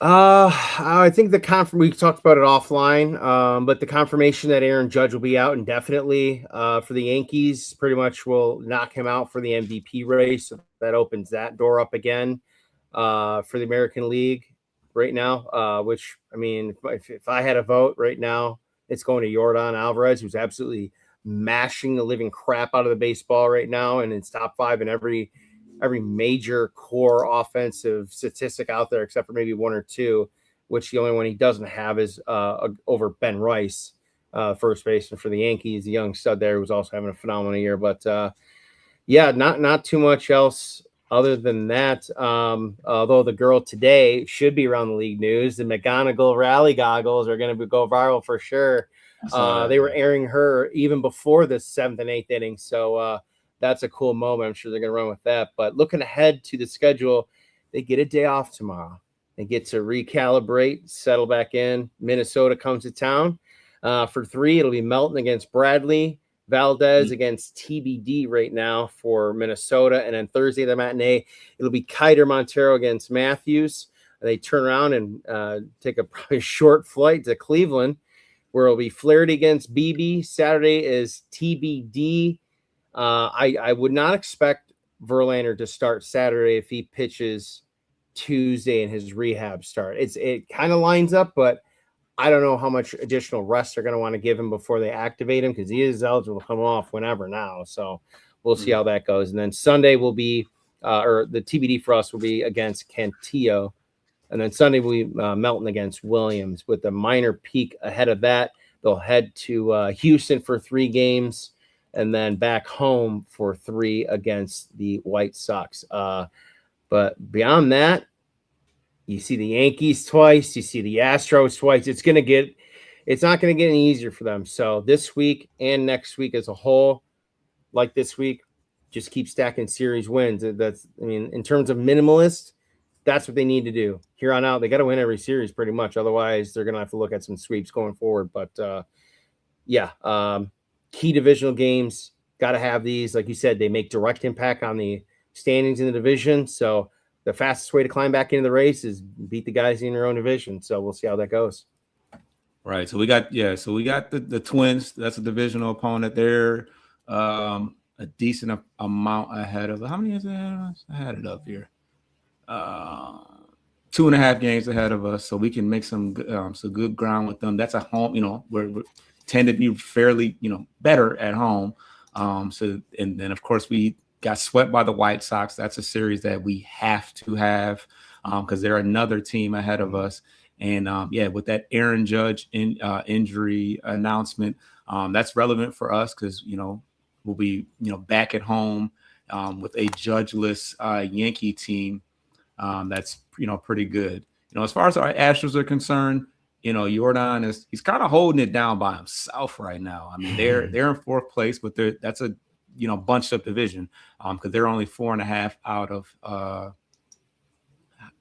Speaker 3: I think we talked about it offline, but the confirmation that Aaron Judge will be out indefinitely for the Yankees pretty much will knock him out for the MVP race. So that opens that door up again for the American League right now, which, I mean, if I had a vote right now, it's going to Yordan Alvarez, who's absolutely mashing the living crap out of the baseball right now, and it's top 5 in every major core offensive statistic out there, except for maybe 1 or 2, which the only one he doesn't have is over Ben Rice, first baseman for the Yankees, the young stud there, who's also having a phenomenal year. But yeah, not too much else other than that. Although the girl today should be around the league news, the McGonagall rally goggles are going to go viral for sure. They were airing her even before the 7th and 8th inning. So that's a cool moment. I'm sure they're going to run with that. But looking ahead to the schedule, they get a day off tomorrow. They get to recalibrate, settle back in. Minnesota comes to town. For 3, it'll be Melton against Bradley. Valdez against TBD right now for Minnesota. And then Thursday, the matinee, it'll be Kiter Montero against Matthews. They turn around and take a probably short flight to Cleveland, where it'll be Flaherty against BB. Saturday is TBD. I would not expect Verlander to start Saturday if he pitches Tuesday in his rehab start. It kind of lines up, but I don't know how much additional rest they're going to want to give him before they activate him, because he is eligible to come off whenever now. So we'll see how that goes. And then Sunday will be or the TBD for us will be against Cantillo. And then Sunday will be Melton against Williams with a minor peak ahead of that. They'll head to Houston for 3 games and then back home for 3 against the White Sox. But beyond that, you see the Yankees twice, you see the Astros twice. It's not going to get any easier for them. So this week and next week as a whole, like this week, just keep stacking series wins. In terms of minimalist, that's what they need to do. Here on out, they got to win every series pretty much. Otherwise, they're going to have to look at some sweeps going forward. But key divisional games, got to have these. Like you said, they make direct impact on the standings in the division. So the fastest way to climb back into the race is beat the guys in your own division. So we'll see how that goes.
Speaker 2: Right. So we got the Twins. That's a divisional opponent. They're a decent amount ahead of. How many is ahead of us? I had it up here. 2.5 games ahead of us, so we can make some good ground with them. That's a home. We tend to be fairly better at home. And then of course we got swept by the White Sox. That's a series that we have to have because they're another team ahead of us. And with that Aaron Judge injury announcement, that's relevant for us because we'll be back at home with a judgeless Yankee team. That's pretty good. As far as our Astros are concerned, Jordan he's kind of holding it down by himself right now. I mean, they're in 4th place, but that's a bunched up division because they're only 4.5 out of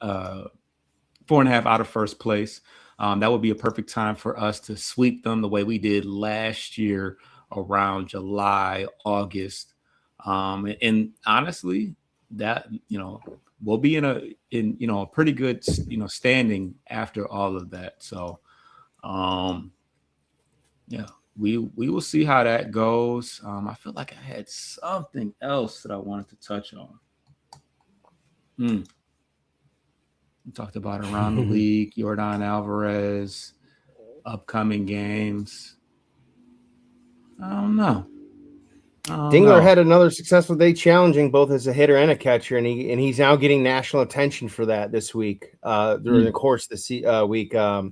Speaker 2: 4.5 out of first place. That would be a perfect time for us to sweep them the way we did last year around July, August. And honestly, that we'll be in a pretty good standing after all of that. So we will see how that goes. I feel like I had something else that I wanted to touch on. We talked about around the league, Yordan Alvarez, upcoming games. I don't know.
Speaker 3: Dingler had another successful day challenging both as a hitter and a catcher, and he's now getting national attention for that this week. During the course of the week, I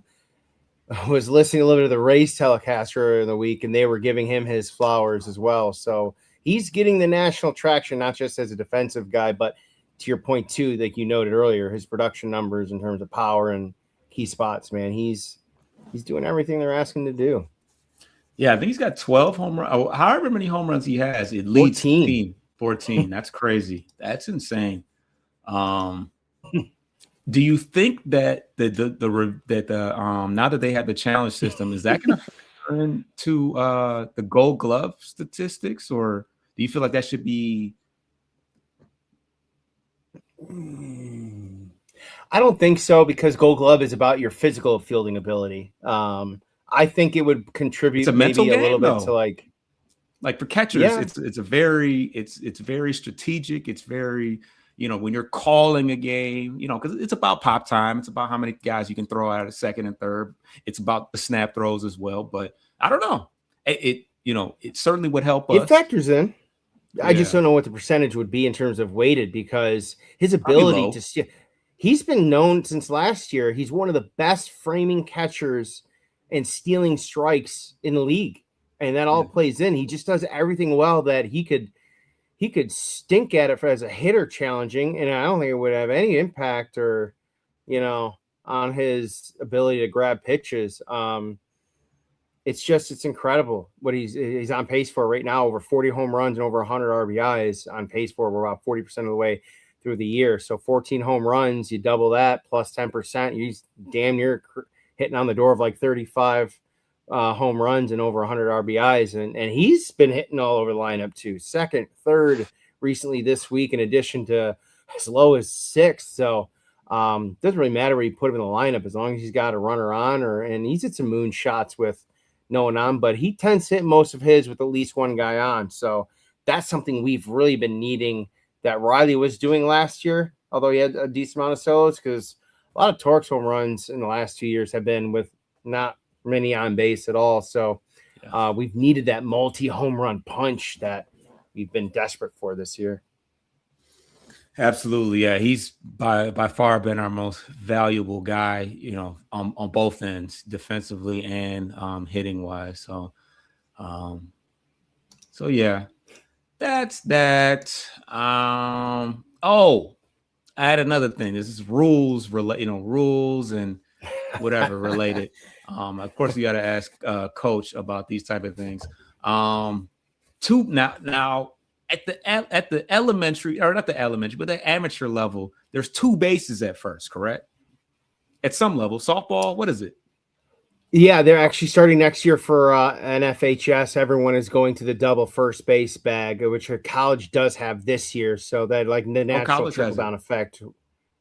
Speaker 3: was listening a little bit of the Rays telecast earlier in the week, and they were giving him his flowers as well. So he's getting the national traction, not just as a defensive guy, but to your point too, like you noted earlier, his production numbers in terms of power and key spots, man, he's doing everything they're asking to do.
Speaker 2: Yeah, I think he's got 12 home runs. However many home runs he has, it leads 14. That's crazy. That's insane. Do you think that now that they have the challenge system, is that going to factor into the Gold Glove statistics, or do you feel like that should be?
Speaker 3: I don't think so, because Gold Glove is about your physical fielding ability. I think it would contribute maybe a little bit to like
Speaker 2: for catchers, it's very strategic. It's very, when you're calling a game, because it's about pop time. It's about how many guys you can throw out at second and third. It's about the snap throws as well. But I don't know. It certainly would help us.
Speaker 3: It factors in. I just don't know what the percentage would be in terms of weighted, because his ability to see, he's been known since last year. He's one of the best framing catchers and stealing strikes in the league, and that all plays in. He just does everything well that he could stink at it as a hitter challenging, and I don't think it would have any impact or on his ability to grab pitches. It's incredible what he's on pace for right now. Over 40 home runs and over 100 RBIs on pace for. We're about 40% of the way through the year. So 14 home runs, you double that plus 10%. He's damn near hitting on the door of like 35 home runs and over 100 RBIs. And he's been hitting all over the lineup too. Second, third recently this week, in addition to as low as 6th. So doesn't really matter where you put him in the lineup as long as he's got a runner on, and he's hit some moon shots with no one on, but he tends to hit most of his with at least one guy on. So that's something we've really been needing that Riley was doing last year, although he had a decent amount of solos, because a lot of Torx home runs in the last 2 years have been with not many on base at all. So we've needed that multi-home run punch that we've been desperate for this year.
Speaker 2: Absolutely, yeah. He's by far been our most valuable guy, on both ends, defensively and hitting wise. Um, so yeah, that's that. Oh, I had another thing. This is rules and whatever related. Of course, you got to ask coach about these type of things. Two now at the elementary, or not the elementary, but the amateur level, there's two bases at first, correct? At some level, softball, what is it?
Speaker 3: Yeah, they're actually starting next year for NFHS. Everyone is going to the double first base bag, which college does have this year. So that like the natural trickle down effect.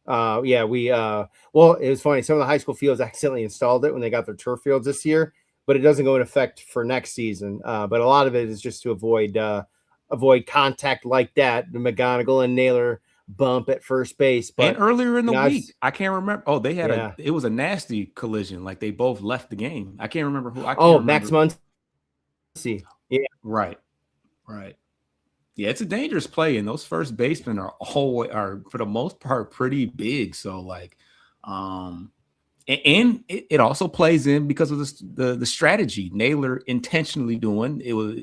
Speaker 3: Yeah, well, it was funny. Some of the high school fields accidentally installed it when they got their turf fields this year, but it doesn't go into effect for next season. But a lot of it is just to avoid contact like that. The McGonigal and Naylor bump at first base. But
Speaker 2: and earlier in the week, I can't remember. Oh, they had it was a nasty collision. Like they both left the game. I can't remember who.
Speaker 3: Max Muncy. Yeah.
Speaker 2: Right. Yeah, it's a dangerous play, and those first basemen are for the most part pretty big. So like, and it also plays in because of the strategy Naylor intentionally doing. It was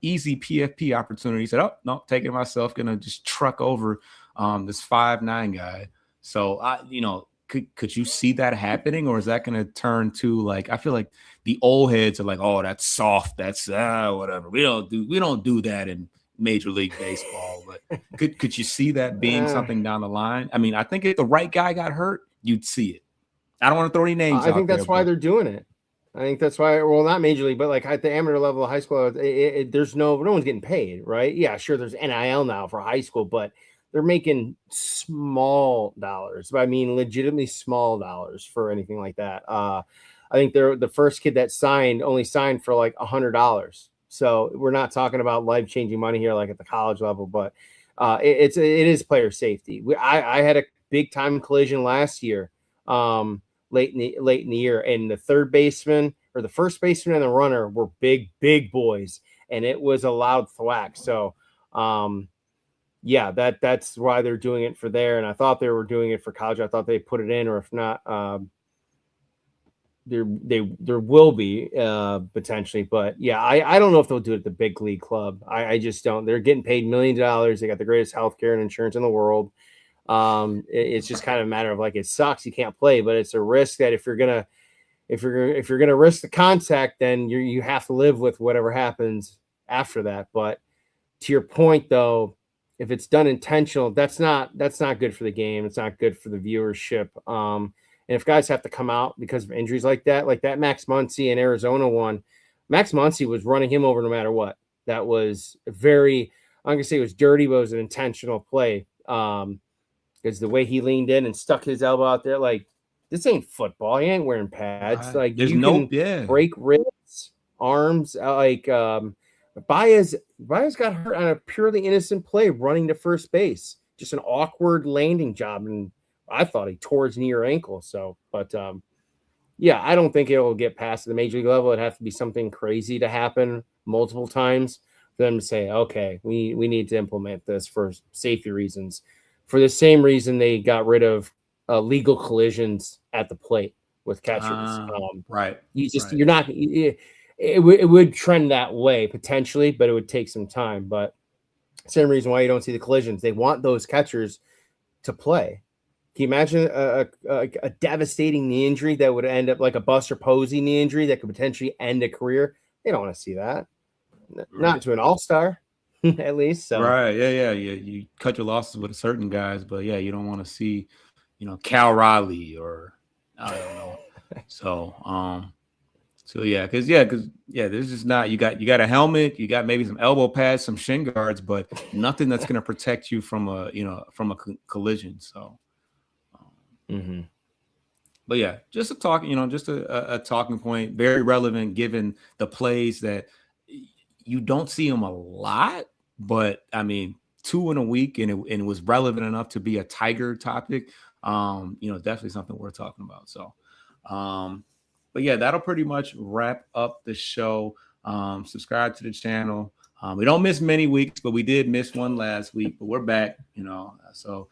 Speaker 2: easy PFP opportunity. He said, "Oh no, taking myself, gonna just truck over this 5'9" guy." So could you see that happening, or is that going to turn to like, I feel like the old heads are like, "Oh, that's soft. That's whatever. We don't do that in Major League Baseball." But could you see that being something down the line? I mean, I think if the right guy got hurt, you'd see it. I don't want to throw any names.
Speaker 3: I think that's why they're doing it. I think that's why. Well, not Major League, but like at the amateur level of high school, there's no one's getting paid, right? Yeah, sure. There's NIL now for high school, but they're making small dollars. I mean, legitimately small dollars for anything like that. I think the first kid that only signed for like $100. So we're not talking about life-changing money here, like at the college level, but it is player safety. I had a big time collision last year, late in the year, and the third baseman or the first baseman and the runner were big boys, and it was a loud thwack. So yeah, that's why they're doing it for there. And I thought they were doing it for college. I thought they put it in, or if not, there will be potentially. But yeah, I don't know if they'll do it at the big league club. I just don't. They're getting paid millions of dollars. They got the greatest healthcare and insurance in the world. It's just kind of a matter of like, it sucks you can't play, but it's a risk that if you're gonna risk the contact, then you have to live with whatever happens after that. But to your point though, if it's done intentional, that's not good for the game. It's not good for the viewership. And if guys have to come out because of injuries like that Max Muncy in Arizona one, Max Muncy was running him over no matter what. That was I'm gonna say it was dirty, but it was an intentional play. Because the way he leaned in and stuck his elbow out there, like, this ain't football. He ain't wearing pads. Like,
Speaker 2: there's
Speaker 3: break wrists, arms. Baez got hurt on a purely innocent play running to first base. Just an awkward landing job, and I thought he tore his knee or ankle. So, but yeah, I don't think it will get past the major league level. It'd have to be something crazy to happen multiple times for them to say, okay, we need to implement this for safety reasons. For the same reason they got rid of legal collisions at the plate with catchers.
Speaker 2: Right.
Speaker 3: You're not. It would trend that way potentially, but it would take some time. But same reason why you don't see the collisions. They want those catchers to play. Can you imagine a devastating knee injury that would end up like a Buster Posey knee injury that could potentially end a career? They don't want to see that. Not to an all-star, at least. So.
Speaker 2: Right. Yeah. You cut your losses with certain guys, but yeah, you don't want to see, Cal Raleigh or I don't know. So yeah, because there's just not, you got a helmet, you got maybe some elbow pads, some shin guards, but nothing that's going to protect you from a collision. So, but yeah, just a talk, just a talking point, very relevant given the plays that you don't see them a lot, but I mean, 2 in a week, and it was relevant enough to be a Tiger topic. Definitely something worth talking about. So, but yeah, that'll pretty much wrap up the show. Subscribe to the channel. We don't miss many weeks, but we did miss one last week. But we're back, So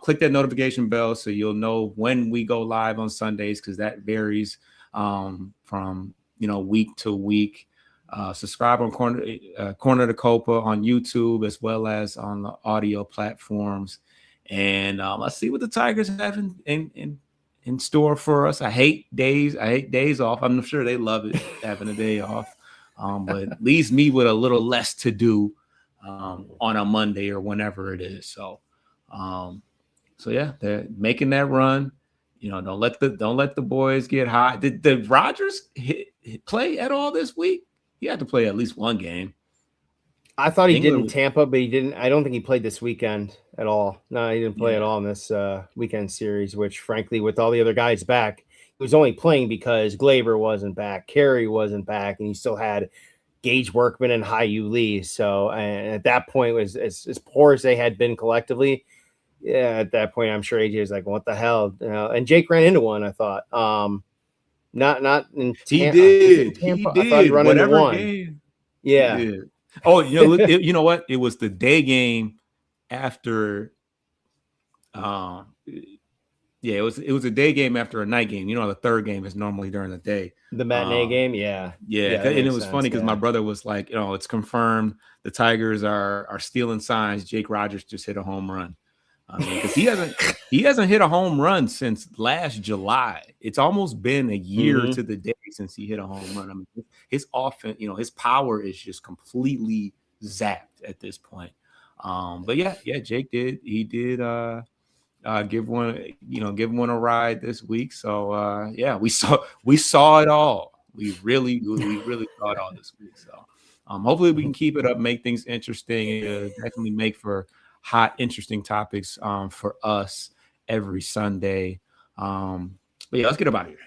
Speaker 2: click that notification bell so you'll know when we go live on Sundays, because that varies from week to week. Subscribe on Corner to Copa on YouTube as well as on the audio platforms. And let's see what the Tigers have in store for us. I hate days off. I'm sure they love it having a day off, but it leaves me with a little less to do on a Monday or whenever it is. So yeah, they're making that run. Don't let the boys get hot. Did Rogers play at all this week? He had to play at least one game.
Speaker 3: I thought he did in Tampa, but he didn't. I don't think he played this weekend at all. No, he didn't play at all in this weekend series, which frankly, with all the other guys back, he was only playing because Glaber wasn't back, Carey wasn't back, and he still had Gage Workman and Hyu Lee. So, and at that point, was as poor as they had been collectively. Yeah, at that point, I'm sure AJ was like, "What the hell?" And Jake ran into one. I thought, not in
Speaker 2: He did.
Speaker 3: Tampa.
Speaker 2: He did.
Speaker 3: I thought he run into one.
Speaker 2: Game,
Speaker 3: yeah.
Speaker 2: He did. Oh, you know what? It was the day game after. It was a day game after a night game. The third game is normally during the day.
Speaker 3: The matinee game, yeah.
Speaker 2: And it was funny because my brother was like, it's confirmed the Tigers are stealing signs. Jake Rogers just hit a home run. Because he hasn't hit a home run since last July. It's almost been a year to the day since he hit a home run. I mean, his offense, his power is just completely zapped at this point. But yeah, Jake did. He did give one a ride this week. So we saw it all. We really saw it all this week. So hopefully we can keep it up, make things interesting, and definitely make for hot, interesting topics for us every Sunday. But yeah, let's get up out of here.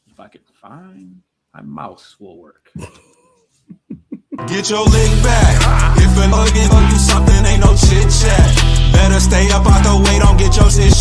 Speaker 2: If I can find my mouse will work.
Speaker 1: Get your lick back. If a nugget owe you something, ain't no chit chat. Better stay up out the way, don't get your shit